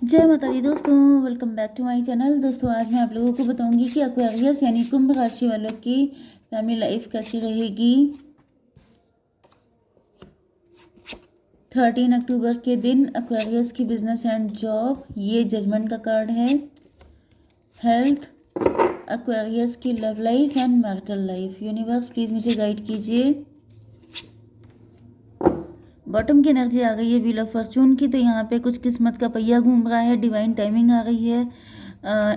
जय माता दी दोस्तों, welcome back to my channel. दोस्तों आज मैं आप लोगों को बताऊंगी कि एक्वेरियस यानी कुंभ राशि वालों की फैमिली लाइफ कैसी रहेगी। 13 अक्टूबर के दिन एक्वेरियस की बिजनेस एंड जॉब, ये जजमेंट का कार्ड है। हेल्थ, एक्वेरियस की love life and marital life. Universe please मुझे गाइड कीजिए। बॉटम की एनर्जी आ गई है व्हील ऑफ फॉर्चून की, तो यहाँ पे कुछ किस्मत का पहिया घूम रहा है, डिवाइन टाइमिंग आ रही है।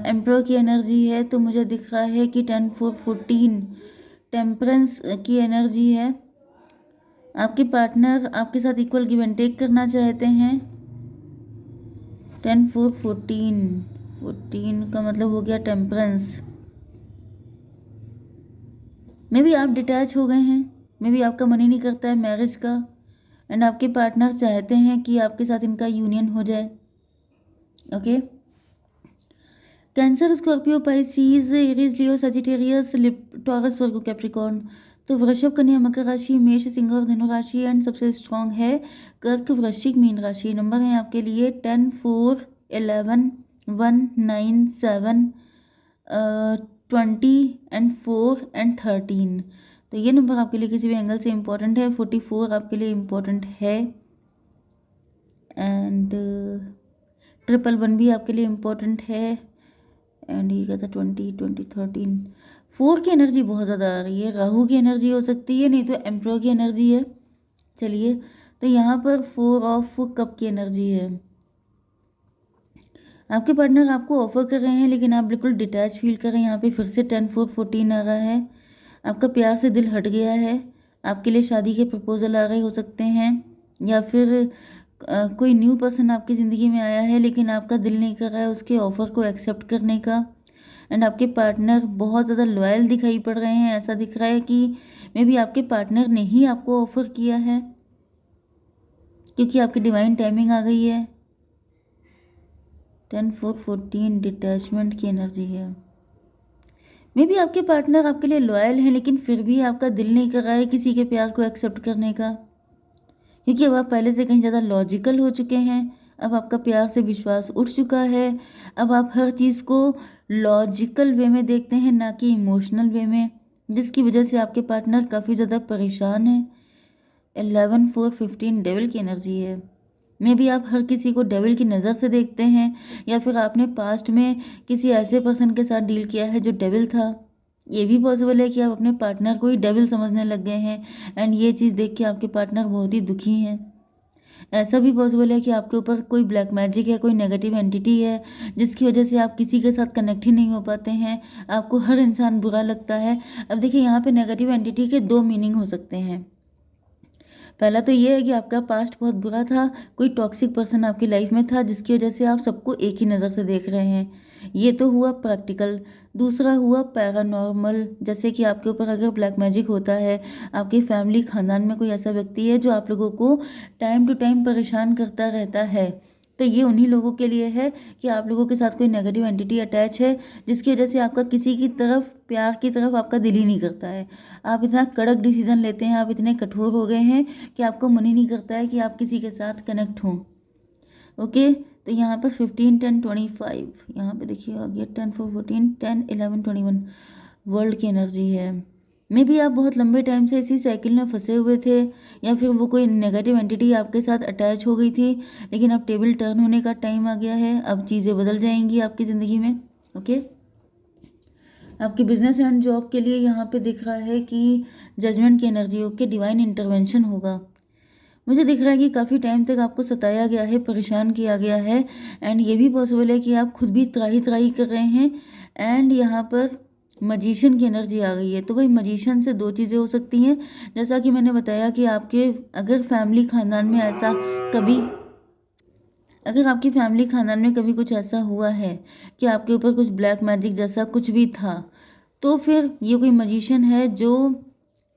एम्प्रो की एनर्जी है, तो मुझे दिख रहा है कि 10 4 14 टेम्परेंस की एनर्जी है। आपके पार्टनर आपके साथ इक्वल गिव एंड टेक करना चाहते हैं। 10 4 14 का मतलब हो गया टेम्परेंस। मे बी आप डिटैच हो गए हैं, मे बी आपका मन ही नहीं करता है मैरिज का, एंड आपके पार्टनर चाहते हैं कि आपके साथ इनका यूनियन हो जाए। Okay, cancer, Scorpio, Pisces, Aries, Leo, Sagittarius, Taurus, Virgo, Capricorn. तो वृषभ, कन्या, मकर राशि, मेष, सिंह और धनु राशि, एंड सबसे स्ट्रांग है कर्क, वृश्चिक, मीन राशि। नंबर है आपके लिए 10 4 11 1 9 7 20 एंड 4 एंड 13। तो ये नंबर आपके लिए किसी भी एंगल से इम्पोर्टेंट है। 44 आपके लिए इम्पोर्टेंट है, एंड 111 भी आपके लिए इम्पोर्टेंट है, एंड ये कहता 20 20 13। 4 की एनर्जी बहुत ज़्यादा आ रही है, राहु की एनर्जी हो सकती है, नहीं तो एम्प्रो की एनर्जी है। चलिए, तो यहाँ पर 4 ऑफ कप की एनर्जी है। आपके पार्टनर आपको ऑफर कर रहे हैं, लेकिन आप बिल्कुल डिटैच फील कर रहे हैं। यहाँ पे फिर से 10 4 14 आ रहा है। आपका प्यार से दिल हट गया है, आपके लिए शादी के प्रपोजल आ रहे हो सकते हैं, या फिर कोई न्यू पर्सन आपकी ज़िंदगी में आया है, लेकिन आपका दिल नहीं कर रहा है उसके ऑफ़र को एक्सेप्ट करने का। एंड आपके पार्टनर बहुत ज़्यादा लॉयल दिखाई पड़ रहे हैं। ऐसा दिख रहा है कि मे बी आपके पार्टनर ने ही आपको ऑफ़र किया है, क्योंकि आपकी डिवाइन टाइमिंग आ गई है। 10 4 14 डिटैचमेंट की एनर्जी है। मे बी आपके पार्टनर आपके लिए लॉयल हैं, लेकिन फिर भी आपका दिल नहीं कर रहा है किसी के प्यार को एक्सेप्ट करने का, क्योंकि अब आप पहले से कहीं ज़्यादा लॉजिकल हो चुके हैं। अब आपका प्यार से विश्वास उठ चुका है। अब आप हर चीज़ को लॉजिकल वे में देखते हैं, ना कि इमोशनल वे में, जिसकी वजह से आपके पार्टनर काफ़ी ज़्यादा परेशान है। 11 4 15 डेविल की एनर्जी है। मे बी आप हर किसी को डेविल की नज़र से देखते हैं, या फिर आपने पास्ट में किसी ऐसे पर्सन के साथ डील किया है जो डेविल था। ये भी पॉसिबल है कि आप अपने पार्टनर को ही डेविल समझने लग गए हैं, एंड ये चीज़ देख के आपके पार्टनर बहुत ही दुखी हैं। ऐसा भी पॉसिबल है कि आपके ऊपर कोई ब्लैक मैजिक है, कोई नेगेटिव एंटिटी है, जिसकी वजह से आप किसी के साथ कनेक्ट ही नहीं हो पाते हैं। आपको हर इंसान बुरा लगता है। अब देखिए, यहाँ पे नेगेटिव एंटिटी के 2 मीनिंग हो सकते हैं। पहला तो ये है कि आपका पास्ट बहुत बुरा था, कोई टॉक्सिक पर्सन आपकी लाइफ में था, जिसकी वजह से आप सबको एक ही नज़र से देख रहे हैं। ये तो हुआ प्रैक्टिकल। दूसरा हुआ पैरानॉर्मल, जैसे कि आपके ऊपर अगर ब्लैक मैजिक होता है, आपकी फैमिली खानदान में कोई ऐसा व्यक्ति है जो आप लोगों को टाइम टू टाइम परेशान करता रहता है, तो ये उन्हीं लोगों के लिए है कि आप लोगों के साथ कोई नेगेटिव एंटिटी अटैच है, जिसकी वजह से आपका किसी की तरफ, प्यार की तरफ आपका दिल ही नहीं करता है। आप इतना कड़क डिसीजन लेते हैं, आप इतने कठोर हो गए हैं कि आपको मन ही नहीं करता है कि आप किसी के साथ कनेक्ट हों। ओके, तो यहाँ पर 15 10 25, यहाँ पे देखिए आ गया 10 4 14 10 11 21 वर्ल्ड की एनर्जी है। मे बी आप बहुत लंबे टाइम से इसी साइकिल में फंसे हुए थे, या फिर वो कोई नेगेटिव एंटिटी आपके साथ अटैच हो गई थी, लेकिन अब टेबल टर्न होने का टाइम आ गया है। अब चीज़ें बदल जाएंगी आपकी ज़िंदगी में। ओके, आपके बिजनेस एंड जॉब के लिए यहाँ पे दिख रहा है कि जजमेंट की एनर्जी, ओके, डिवाइन इंटरवेंशन होगा। मुझे दिख रहा है कि काफ़ी टाइम तक आपको सताया गया है, परेशान किया गया है, एंड ये भी पॉसिबल है कि आप खुद भी त्राही त्राही कर रहे हैं। एंड यहाँ पर मजिशियन की एनर्जी आ गई है। तो भाई, मजिशियन से 2 चीज़ें हो सकती हैं। जैसा कि मैंने बताया कि आपके अगर फैमिली खानदान में ऐसा कभी, अगर आपकी फैमिली खानदान में कभी कुछ ऐसा हुआ है कि आपके ऊपर कुछ ब्लैक मैजिक जैसा कुछ भी था, तो फिर ये कोई मजिशियन है जो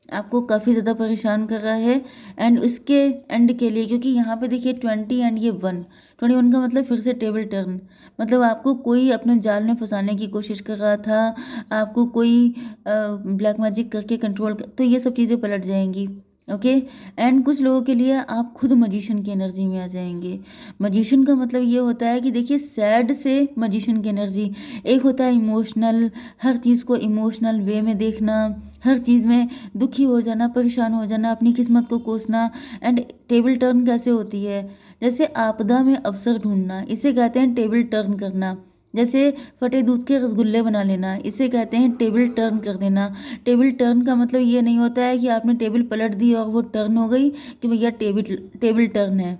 आपको काफ़ी ज़्यादा परेशान कर रहा है। एंड उसके एंड के लिए, क्योंकि यहाँ पे देखिए 20 एंड ये 21 का मतलब फिर से टेबल टर्न, मतलब आपको कोई अपने जाल में फंसाने की कोशिश कर रहा था, आपको कोई ब्लैक मैजिक करके कंट्रोल कर, तो ये सब चीज़ें पलट जाएंगी। ओके। एंड कुछ लोगों के लिए आप खुद मजिशियन की एनर्जी में आ जाएंगे। मजिशियन का मतलब ये होता है कि देखिए, सैड से मजिशियन की एनर्जी, एक होता है इमोशनल, हर चीज़ को इमोशनल वे में देखना, हर चीज़ में दुखी हो जाना, परेशान हो जाना, अपनी किस्मत को कोसना। एंड टेबल टर्न कैसे होती है, जैसे आपदा में अवसर ढूंढना, इसे कहते हैं टेबल टर्न करना। जैसे फटे दूध के रसगुल्ले बना लेना, इसे कहते हैं टेबल टर्न कर देना। टेबल टर्न का मतलब ये नहीं होता है कि आपने टेबल पलट दी और वो टर्न हो गई कि भैया टेबल टेबल टर्न है।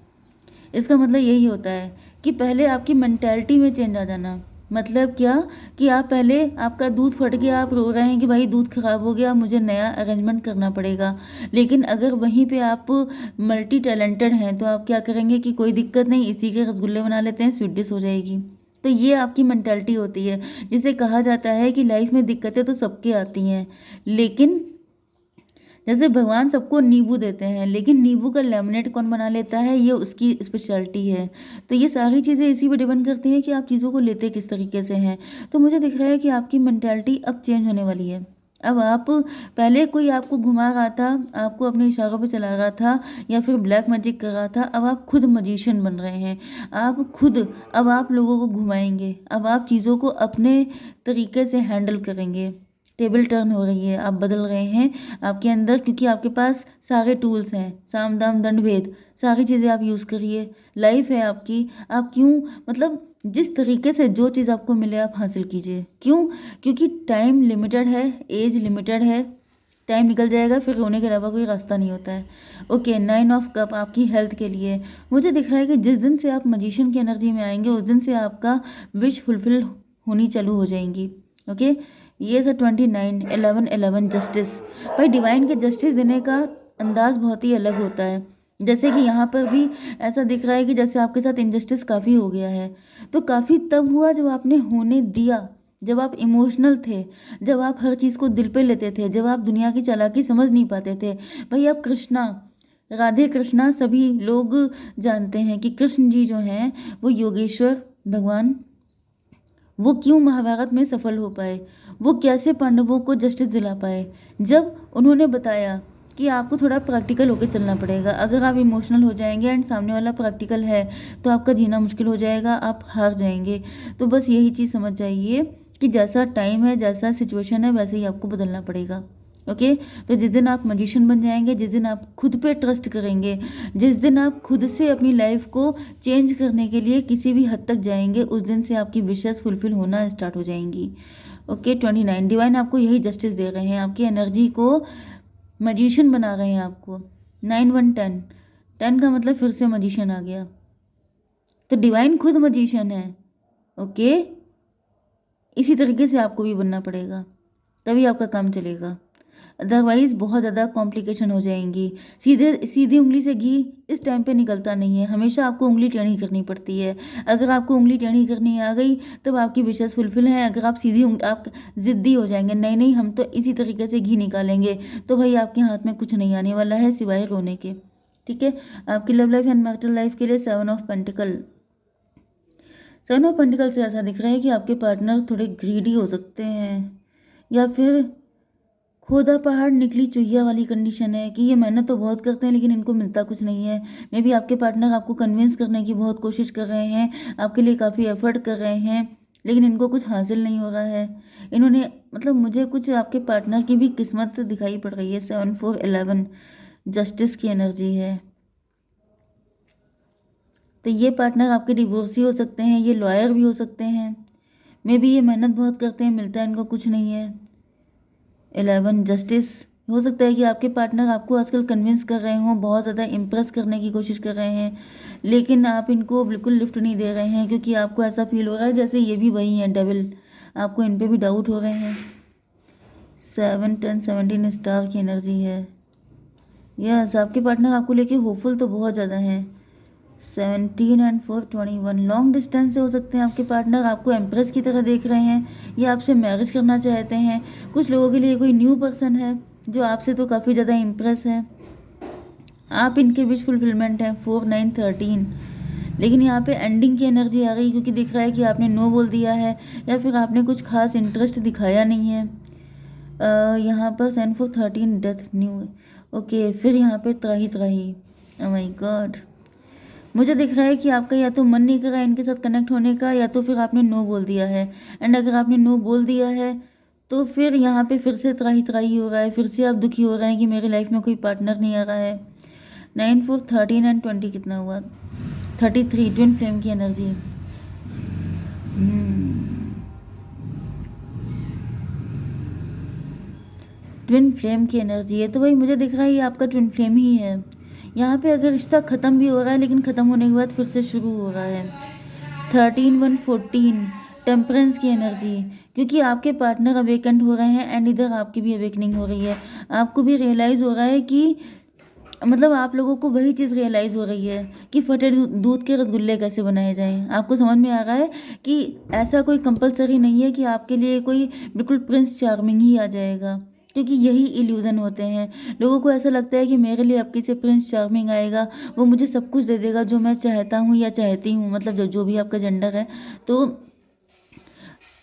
इसका मतलब यही होता है कि पहले आपकी मेंटालिटी में चेंज आ जाना। मतलब क्या, कि आप पहले, आपका दूध फट गया, आप रो रहे हैं कि भाई दूध खराब हो गया, मुझे नया अरेंजमेंट करना पड़ेगा। लेकिन अगर वहीं पे आप मल्टी टैलेंटेड हैं तो आप क्या करेंगे कि कोई दिक्कत नहीं, इसी के रसगुल्ले बना लेते हैं, स्वीट डिश हो जाएगी। तो ये आपकी मेंटालिटी होती है, जिसे कहा जाता है कि लाइफ में दिक्कतें तो सबके आती हैं, लेकिन जैसे भगवान सबको नींबू देते हैं, लेकिन नींबू का लेमनेट कौन बना लेता है, ये उसकी स्पेशलिटी है। तो ये सारी चीज़ें इसी पे डिपेंड करती हैं कि आप चीज़ों को लेते किस तरीके से हैं। तो मुझे दिख रहा है कि आपकी मेंटालिटी अब चेंज होने वाली है। अब आप, पहले कोई आपको घुमा रहा था, आपको अपने इशारों पे चला रहा था, या फिर ब्लैक मैजिक कर रहा था, अब आप खुद मजिशियन बन रहे हैं। आप खुद, अब आप लोगों को घुमाएंगे, अब आप चीज़ों को अपने तरीके से हैंडल करेंगे। टेबल टर्न हो रही है, आप बदल रहे हैं आपके अंदर, क्योंकि आपके पास सारे टूल्स हैं, साम दाम दंड भेद, सारी चीज़ें आप यूज़ करिए। लाइफ है आपकी, आप क्यों, मतलब जिस तरीके से जो चीज़ आपको मिले आप हासिल कीजिए। क्यों? क्योंकि टाइम लिमिटेड है, एज लिमिटेड है, टाइम निकल जाएगा, फिर रोने के अलावा कोई रास्ता नहीं होता है। ओके, 9 ऑफ कप आपकी हेल्थ के लिए। मुझे दिख रहा है कि जिस दिन से आप मजिशियन की एनर्जी में आएंगे, उस दिन से आपका विश फुलफिल होनी चालू हो जाएंगी। ओके, ये था 29, 11 जस्टिस। भाई डिवाइन के जस्टिस देने का अंदाज बहुत ही अलग होता है। जैसे कि यहाँ पर भी ऐसा दिख रहा है कि जैसे आपके साथ इनजस्टिस काफ़ी हो गया है। तो काफ़ी तब हुआ जब आपने होने दिया, जब आप इमोशनल थे, जब आप हर चीज़ को दिल पे लेते थे, जब आप दुनिया की चालाकी समझ नहीं पाते थे। भाई आप कृष्णा, राधे कृष्णा सभी लोग जानते हैं कि कृष्ण जी जो हैं वो योगेश्वर भगवान, वो क्यों महाभारत में सफल हो पाए, वो कैसे पांडवों को जस्टिस दिला पाए, जब उन्होंने बताया कि आपको थोड़ा प्रैक्टिकल होकर चलना पड़ेगा। अगर आप इमोशनल हो जाएंगे एंड सामने वाला प्रैक्टिकल है तो आपका जीना मुश्किल हो जाएगा, आप हार जाएंगे। तो बस यही चीज़ समझ जाइए कि जैसा टाइम है, जैसा सिचुएशन है, वैसे ही आपको बदलना पड़ेगा। ओके, तो जिस दिन आप मजिशियन बन जाएंगे, जिस दिन आप खुद पे ट्रस्ट करेंगे, जिस दिन आप खुद से अपनी लाइफ को चेंज करने के लिए किसी भी हद तक जाएंगे, उस दिन से आपकी विशेस फुलफिल होना स्टार्ट हो जाएंगी। ओके, 29 डिवाइन आपको यही जस्टिस दे रहे हैं, आपकी एनर्जी को मजिशियन बना रहे हैं आपको। 9 1 10, 10 का मतलब फिर से मजिशियन आ गया, तो डिवाइन खुद मजिशियन है। ओके, इसी तरीके से आपको भी बनना पड़ेगा, तभी आपका काम चलेगा, अदरवाइज बहुत ज़्यादा कॉम्प्लिकेशन हो जाएंगी। सीधे सीधी उंगली से घी इस टाइम पे निकलता नहीं है, हमेशा आपको उंगली टेढ़ी करनी पड़ती है। अगर आपको उंगली टेढ़ी करनी आ गई तब आपकी विशेष फुलफिल है। अगर आप सीधी आप ज़िद्दी हो जाएंगे, नहीं नहीं हम तो इसी तरीके से घी निकालेंगे, तो भाई आपके हाथ में कुछ नहीं आने वाला है सिवाय रोने के। ठीक है, आपकी love life and marital life के लिए 7 ऑफ पेंटिकल, 7 ऑफ पेंटिकल से ऐसा दिख रहा है कि आपके पार्टनर थोड़े ग्रीडी हो सकते हैं, या फिर खोदा पहाड़ निकली चुहिया वाली कंडीशन है कि ये मेहनत तो बहुत करते हैं लेकिन इनको मिलता कुछ नहीं है। मे बी आपके पार्टनर आपको कन्विंस करने की बहुत कोशिश कर रहे हैं, आपके लिए काफ़ी एफर्ट कर रहे हैं, लेकिन इनको कुछ हासिल नहीं हो रहा है। इन्होंने, मतलब मुझे कुछ आपके पार्टनर की भी किस्मत दिखाई पड़ रही है। 7 4 11 जस्टिस की एनर्जी है। तो ये पार्टनर आपके डिवोर्सी हो सकते हैं, ये लॉयर भी हो सकते हैं। मे बी ये मेहनत बहुत करते हैं, मिलता है इनको कुछ नहीं है। 11 जस्टिस, हो सकता है कि आपके पार्टनर आपको आजकल कन्विंस कर रहे हों, बहुत ज़्यादा इम्प्रेस करने की कोशिश कर रहे हैं, लेकिन आप इनको बिल्कुल लिफ्ट नहीं दे रहे हैं, क्योंकि आपको ऐसा फील हो रहा है जैसे ये भी वही हैं डेविल, आपको इन पे भी डाउट हो रहे हैं। 7 10 17 स्टार की एनर्जी है। यस, आपके पार्टनर आपको लेके होपफुल तो बहुत ज़्यादा हैं। 17 एंड 4 21, लॉन्ग डिस्टेंस से हो सकते हैं आपके पार्टनर, आपको एम्प्रेस की तरह देख रहे हैं, या आपसे मैरिज करना चाहते हैं। कुछ लोगों के लिए कोई न्यू पर्सन है जो आपसे तो काफ़ी ज़्यादा इम्प्रेस है, आप इनके विश फुलफिलमेंट हैं। 4 9 13, लेकिन यहाँ पे एंडिंग की एनर्जी आ गई, क्योंकि दिख रहा है कि आपने नो बोल दिया है, या फिर आपने कुछ खास इंटरेस्ट दिखाया नहीं है। यहाँ पर 7 4 13 डेथ न्यू। ओके, फिर यहाँ पे त्राही त्राही। Oh my God. मुझे दिख रहा है कि आपका या तो मन नहीं कर रहा है इनके साथ कनेक्ट होने का, या तो फिर आपने नो बोल दिया है। एंड अगर आपने नो बोल दिया है तो फिर यहाँ पे फिर से त्राही त्राही हो रहा है, फिर से आप दुखी हो रहे हैं कि मेरी लाइफ में कोई पार्टनर नहीं आ रहा है। 9 4 13 एंड 20 कितना हुआ? 33। ट्विन फ्लेम की एनर्जी। ट्विन फ्लेम की एनर्जी है, तो वही मुझे दिख रहा है ये आपका ट्विन फ्लेम ही है। यहाँ पे अगर रिश्ता ख़त्म भी हो रहा है लेकिन ख़त्म होने के बाद फिर से शुरू हो रहा है। 13 1 14 टेम्परेंस की एनर्जी, क्योंकि आपके पार्टनर अवेकेंड हो रहे हैं एंड इधर आपकी भी अवेकनिंग हो रही है। आपको भी रियलाइज़ हो रहा है कि मतलब आप लोगों को वही चीज़ रियलाइज़ हो रही है कि फटे दूध के रसगुल्ले कैसे बनाए जाएं। आपको समझ में आ रहा है कि ऐसा कोई कंपलसरी नहीं है कि आपके लिए कोई बिल्कुल प्रिंस चार्मिंग ही आ जाएगा, क्योंकि यही इल्यूज़न होते हैं। लोगों को ऐसा लगता है कि मेरे लिए अब किसी प्रिंस चार्मिंग आएगा, वो मुझे सब कुछ दे देगा जो मैं चाहता हूँ या चाहती हूँ, मतलब जो भी आपका जेंडर है। तो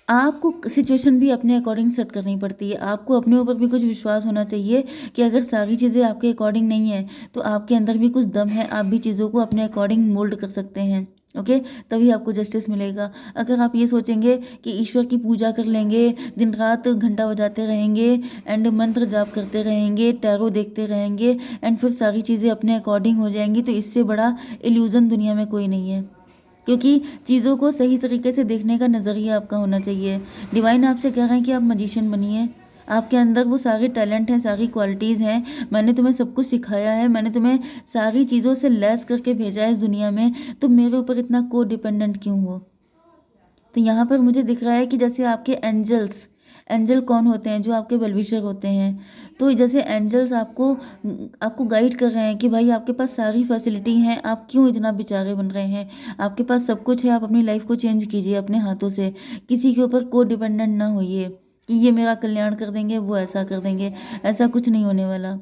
आपको सिचुएशन भी अपने अकॉर्डिंग सेट करनी पड़ती है। आपको अपने ऊपर भी कुछ विश्वास होना चाहिए कि अगर सारी चीज़ें आपके अकॉर्डिंग नहीं है तो आपके अंदर भी कुछ दम है, आप भी चीज़ों को अपने अकॉर्डिंग मोल्ड कर सकते हैं। ओके, तभी आपको जस्टिस मिलेगा। अगर आप ये सोचेंगे कि ईश्वर की पूजा कर लेंगे, दिन रात घंटा बजाते रहेंगे एंड मंत्र जाप करते रहेंगे, टैरो देखते रहेंगे एंड फिर सारी चीज़ें अपने अकॉर्डिंग हो जाएंगी, तो इससे बड़ा इल्यूज़न दुनिया में कोई नहीं है। क्योंकि चीज़ों को सही तरीके से देखने का नज़रिया आपका होना चाहिए। डिवाइन आपसे कह रहे हैं कि आप मजिशियन बनिए। आपके अंदर वो सारे टैलेंट हैं, सारी क्वालिटीज़ हैं। मैंने तुम्हें सब कुछ सिखाया है, मैंने तुम्हें सारी चीज़ों से लैस करके भेजा है इस दुनिया में, तुम मेरे ऊपर इतना को डिपेंडेंट क्यों हो? तो यहाँ पर मुझे दिख रहा है कि जैसे आपके एंजल्स, एंजल कौन होते हैं? जो आपके वेलविशर होते हैं। तो जैसे एंजल्स आपको आपको गाइड कर रहे हैं कि भाई आपके पास सारी फैसिलिटी हैं, आप क्यों इतना बेचारे बन रहे हैं? आपके पास सब कुछ है, आप अपनी लाइफ को चेंज कीजिए अपने हाथों से। किसी के ऊपर को डिपेंडेंट ना होइए कि ये मेरा कल्याण कर देंगे, वो ऐसा कर देंगे। ऐसा कुछ नहीं होने वाला,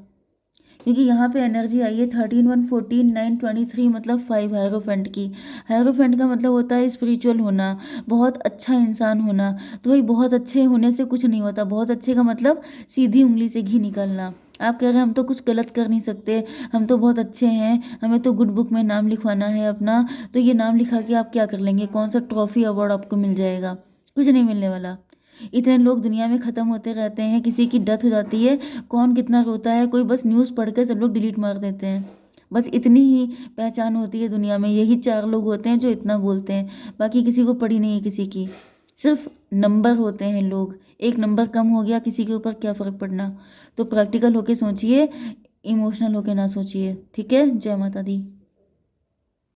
क्योंकि यहाँ पे एनर्जी आई है 13 1 14 9 23, मतलब 5 हायरोफेंट की। हायरोफेंट का मतलब होता है स्पिरिचुअल होना, बहुत अच्छा इंसान होना। तो भाई बहुत अच्छे होने से कुछ नहीं होता। बहुत अच्छे का मतलब सीधी उंगली से घी निकलना। आप कह रहे हैं हम तो कुछ गलत कर नहीं सकते, हम तो बहुत अच्छे हैं, हमें तो गुड बुक में नाम लिखवाना है अपना। तो ये नाम लिखा के आप क्या कर लेंगे? कौन सा ट्रॉफी अवार्ड आपको मिल जाएगा? कुछ नहीं मिलने वाला। इतने लोग दुनिया में ख़त्म होते रहते हैं, किसी की डेथ हो जाती है, कौन कितना रोता है, कोई बस न्यूज़ पढ़ के सब लोग डिलीट मार देते हैं। बस इतनी ही पहचान होती है दुनिया में, यही 4 लोग होते हैं जो इतना बोलते हैं, बाकी किसी को पड़ी नहीं है किसी की। सिर्फ नंबर होते हैं लोग, एक नंबर कम हो गया किसी के ऊपर क्या फ़र्क पड़ना। तो प्रैक्टिकल होके सोचिए, इमोशनल होके ना सोचिए। ठीक है? जय माता दी।